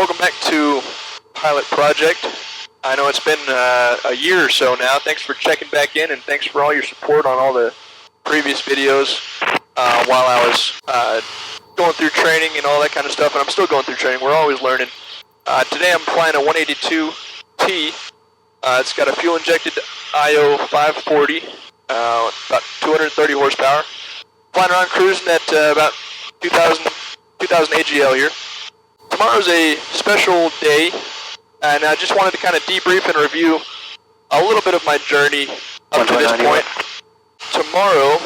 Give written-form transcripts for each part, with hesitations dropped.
Welcome back to Pilot Project. I know it's been a year or so now. Thanks for checking back in, and thanks for all your support on all the previous videos while I was going through training and all that kind of stuff, and I'm still going through training. We're always learning. Today I'm flying a 182T. It's got a fuel-injected IO 540, about 230 horsepower. Flying around cruising at about 2,000 AGL here. Tomorrow's a special day, and I just wanted to kind of debrief and review a little bit of my journey up to this point. Tomorrow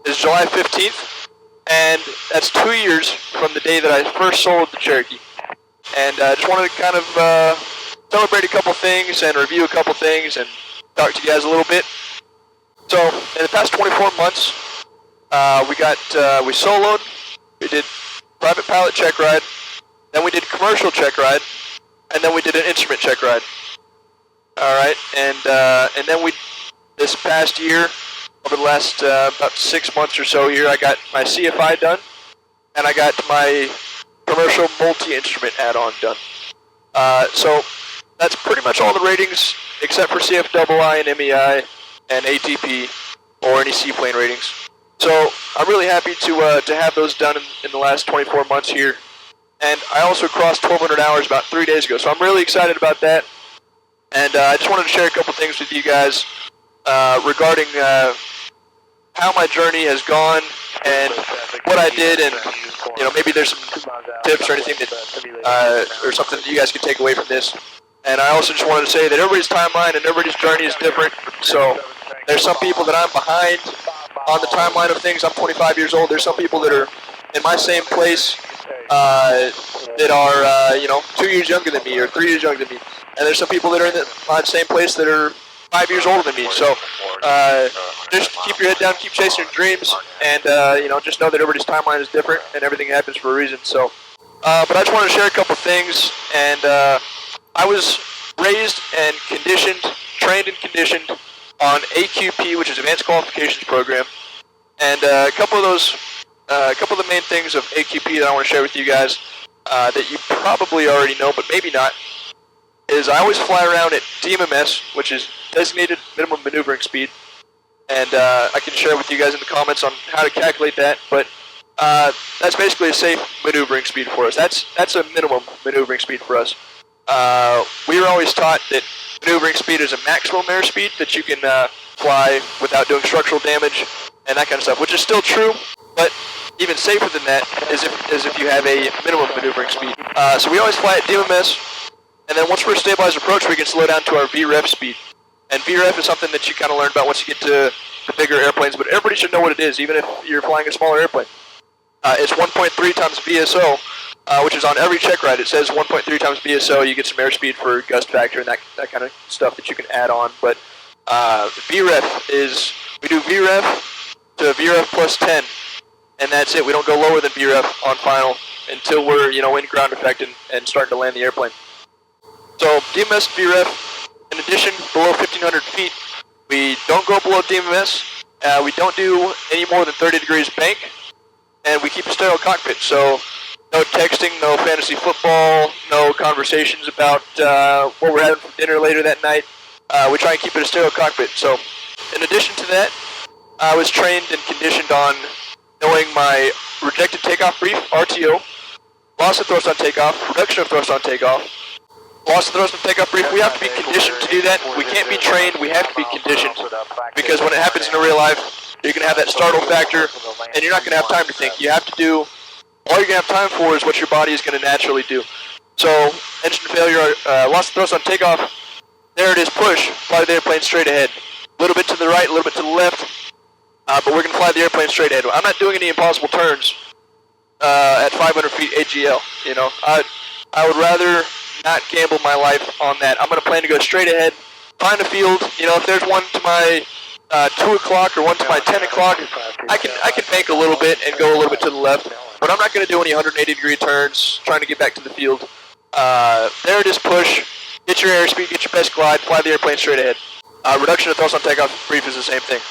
is July 15th, and that's 2 years from the day that I first sold the Cherokee. And I just wanted to kind of celebrate a couple things and review a couple things and talk to you guys a little bit. So, in the past 24 months, we soloed, we did private pilot check ride, then we did commercial check ride, and then we did an instrument check ride. Alright, and then this past year, over the last about 6 months or so here, I got my CFI done, and I got my commercial multi-instrument add-on done. So that's pretty much all the ratings, except for CFII and MEI and ATP, or any seaplane ratings. So I'm really happy to have those done in the last 24 months here. And I also crossed 1,200 hours about 3 days ago, so I'm really excited about that. And I just wanted to share a couple things with you guys regarding how my journey has gone and what I did, and maybe there's some tips or anything that or something that you guys can take away from this. And I also just wanted to say that everybody's timeline and everybody's journey is different. So there's some people that I'm behind on the timeline of things. I'm 25 years old. There's some people that are in my same place that are 2 years younger than me or 3 years younger than me. And there's some people that are in the same place that are 5 years older than me. So just keep your head down, keep chasing your dreams, and just know that everybody's timeline is different and everything happens for a reason. So, but I just wanted to share a couple things. And I was raised and trained and conditioned on AQP, which is Advanced Qualifications Program. And a couple of the main things of AQP that I want to share with you guys that you probably already know, but maybe not, is I always fly around at DMMS, which is Designated Minimum Maneuvering Speed. And I can share with you guys in the comments on how to calculate that, but that's basically a safe maneuvering speed for us. That's a minimum maneuvering speed for us. We were always taught that maneuvering speed is a maximum airspeed that you can fly without doing structural damage and that kind of stuff, which is still true, but even safer than that is if you have a minimum maneuvering speed. So we always fly at DMMS, and then once we're stabilized approach, we can slow down to our VREF speed. And VREF is something that you kind of learn about once you get to the bigger airplanes, but everybody should know what it is, even if you're flying a smaller airplane. It's 1.3 times VSO, which is on every check ride. It says 1.3 times VSO. You get some airspeed for gust factor and that kind of stuff that you can add on. But VREF is, we do VREF to VREF plus 10, and that's it. We don't go lower than VREF on final until we're in ground effect and starting to land the airplane. So DMS VREF, in addition, below 1,500 feet, we don't go below DMS. We don't do any more than 30 degrees bank, and we keep a stereo cockpit. So no texting, no fantasy football, no conversations about what we're having for dinner later that night. We try and keep it a stereo cockpit. So in addition to that, I was trained and conditioned on knowing my rejected takeoff brief, RTO, loss of thrust on takeoff, reduction of thrust on takeoff, loss of thrust on takeoff brief. We have to be conditioned to do that. We can't be trained. We have to be conditioned, because when it happens in real life, you're going to have that startle factor, and you're not going to have time to think. You have to do, all you're going to have time for is what your body is going to naturally do. So, engine failure, loss of thrust on takeoff, there it is, push, fly the airplane straight ahead. A little bit to the right, a little bit to the left, but we're going to fly the airplane straight ahead. I'm not doing any impossible turns at 500 feet AGL, I would rather not gamble my life on that. I'm going to plan to go straight ahead, find a field. If there's one to my 2 o'clock or one to my 10 o'clock, I can bank a little bit and go a little bit to the left, but I'm not going to do any 180-degree turns trying to get back to the field. There it is, push, get your airspeed, get your best glide, fly the airplane straight ahead. Reduction of thrust on takeoff brief is the same thing.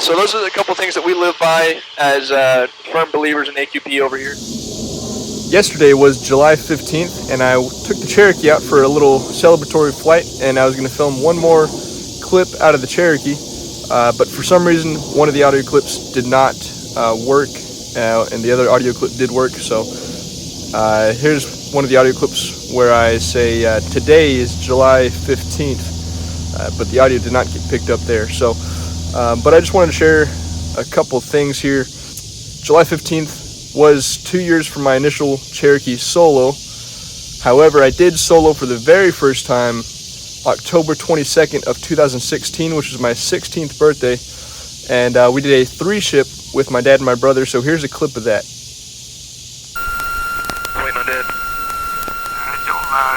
So those are a couple things that we live by as firm believers in AQP over here. Yesterday was July 15th, and I took the Cherokee out for a little celebratory flight, and I was going to film one more clip out of the Cherokee, but for some reason one of the audio clips did not work, and the other audio clip did work. So here's one of the audio clips where I say today is July 15th, but the audio did not get picked up there. So but I just wanted to share a couple things here. July 15th was 2 years from my initial Cherokee solo. However, I did solo for the very first time October 22nd of 2016, which was my 16th birthday, and we did a 3-ship with my dad and my brother. So here's a clip of that. Waiting on Dad.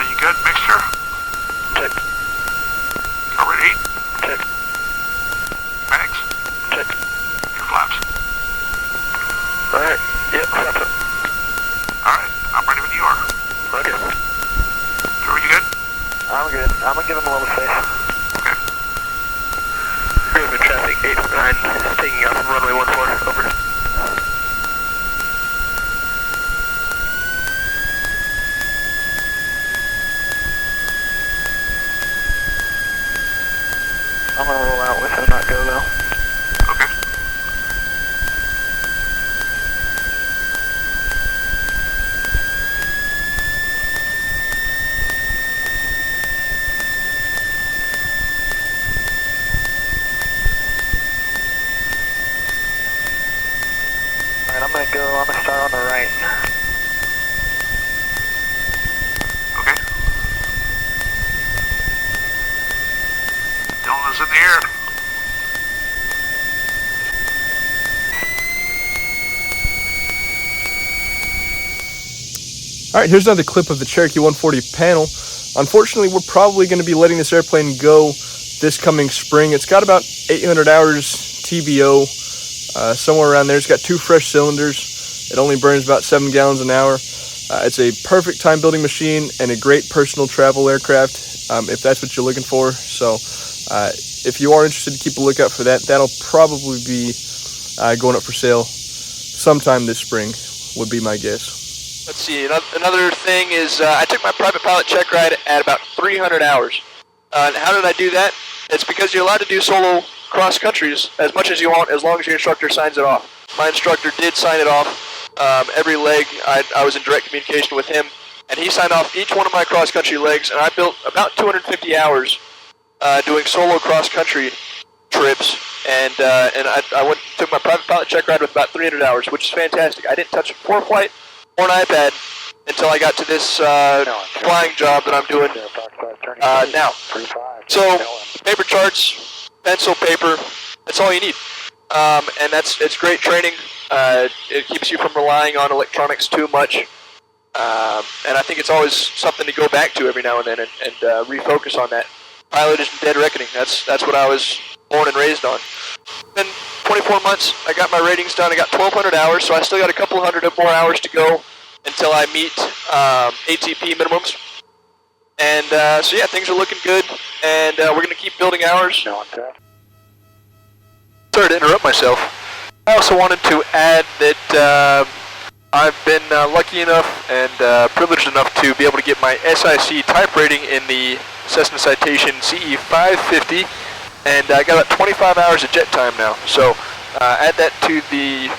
You good, mixture? Check. Cover 8? Check. Mags? Check. Your flaps? Alright. Yep, flaps up. Alright, I'm ready when you are. Okay. Drew, you good? I'm good. I'm gonna give him a little space. Okay. River traffic 849 is taking off from runway 14. Over. I'm gonna roll out with him, not go though. Okay. Alright, I'm gonna start on the right. Okay. Dylan is in the air. Alright, here's another clip of the Cherokee 140 panel. Unfortunately, we're probably going to be letting this airplane go this coming spring. It's got about 800 hours TBO, somewhere around there. It's got 2 fresh cylinders. It only burns about 7 gallons an hour. It's a perfect time building machine and a great personal travel aircraft, if that's what you're looking for. So if you are interested, keep a lookout for that. That'll probably be going up for sale sometime this spring, would be my guess. Let's see, another thing is I took my private pilot check ride at about 300 hours. And how did I do that? It's because you're allowed to do solo cross countries as much as you want, as long as your instructor signs it off. My instructor did sign it off. Every leg, I was in direct communication with him, and he signed off each one of my cross country legs, and I built about 250 hours doing solo cross country trips, and I took my private pilot check ride with about 300 hours, which is fantastic. I didn't touch a flight or an iPad until I got to this flying job that I'm doing now. So paper charts, pencil, paper, that's all you need. And it's great training. It keeps you from relying on electronics too much. And I think it's always something to go back to every now and then and refocus on that. Pilot is dead reckoning. That's what I was born and raised on. Then 24 months, I got my ratings done. I got 1,200 hours, so I still got a couple hundred more hours to go until I meet ATP minimums. And so yeah, things are looking good, and we're going to keep building hours. Sorry to interrupt myself. I also wanted to add that I've been lucky enough and privileged enough to be able to get my SIC Type Rating in the Cessna Citation CE 550, and I got about 25 hours of jet time now. So add that to the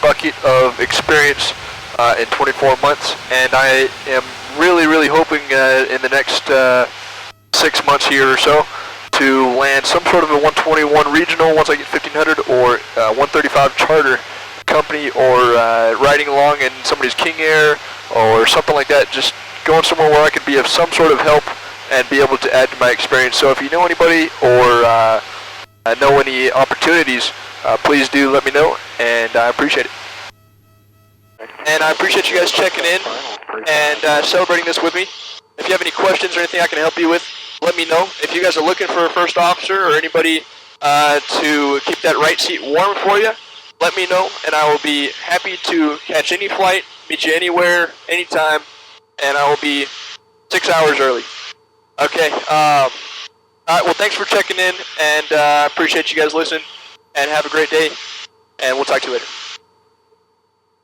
bucket of experience in 24 months, and I am really hoping in the next 6 months here or so to land some sort of a 121 regional once I get 1500, or 135 charter company, or riding along in somebody's King Air or something like that, just going somewhere where I could be of some sort of help and be able to add to my experience. So if you know anybody or know any opportunities, please do let me know, and I appreciate it. And I appreciate you guys checking in and celebrating this with me. If you have any questions or anything I can help you with, let me know. If you guys are looking for a first officer or anybody to keep that right seat warm for you, let me know, and I will be happy to catch any flight, meet you anywhere, anytime, and I will be 6 hours early. Okay, all right, well, thanks for checking in, and I appreciate you guys listening, and have a great day, and we'll talk to you later.